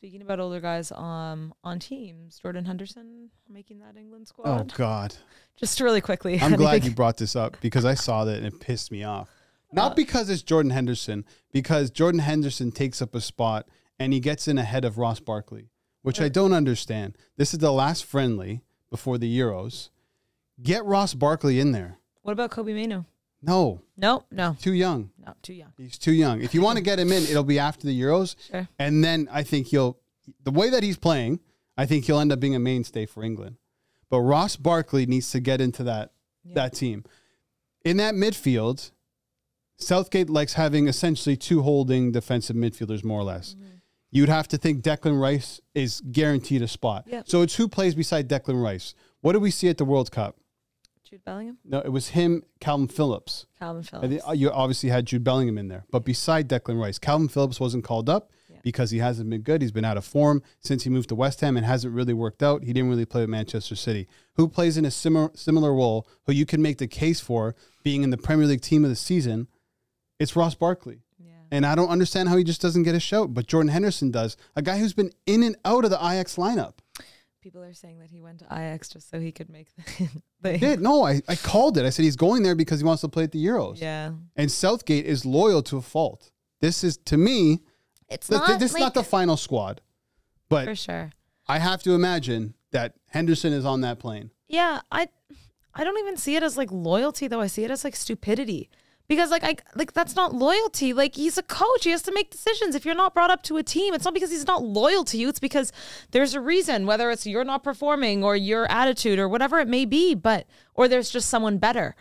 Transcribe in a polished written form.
Speaking about older guys on teams, Jordan Henderson making that England squad. Oh, God. Just really quickly. I'm glad you brought this up because I saw that and it pissed me off. Not because it's Jordan Henderson, because Jordan Henderson takes up a spot and he gets in ahead of Ross Barkley, which I don't understand. This is the last friendly before the Euros. Get Ross Barkley in there. What about Kobbie Mainoo? No. No. Too young. No, too young. He's too young. If you want to get him in, it'll be after the Euros. Sure. And then I think the way that he's playing, I think he'll end up being a mainstay for England. But Ross Barkley needs to get into that team. In that midfield, Southgate likes having essentially two holding defensive midfielders, more or less. Mm-hmm. You'd have to think Declan Rice is guaranteed a spot. Yep. So it's who plays beside Declan Rice. What did we see at the World Cup? Jude Bellingham? No, it was him, Calvin Phillips. You obviously had Jude Bellingham in there. But beside Declan Rice, Calvin Phillips wasn't called up because he hasn't been good. He's been out of form since he moved to West Ham and hasn't really worked out. He didn't really play with Manchester City. Who plays in a similar role, who you can make the case for being in the Premier League team of the season? It's Ross Barkley. Yeah. And I don't understand how he just doesn't get a shout. But Jordan Henderson does. A guy who's been in and out of the Ajax lineup. People are saying that he went to Ajax just so he could make the... He did. No, I called it. I said he's going there because he wants to play at the Euros. Yeah. And Southgate is loyal to a fault. This is, to me, this is not the final squad. But for sure. I have to imagine that Henderson is on that plane. Yeah, I don't even see it as like loyalty though. I see it as like stupidity. Because like that's not loyalty. Like, he's a coach. He has to make decisions. If you're not brought up to a team, it's not because he's not loyal to you. It's because there's a reason, whether it's you're not performing or your attitude or whatever it may be, or there's just someone better.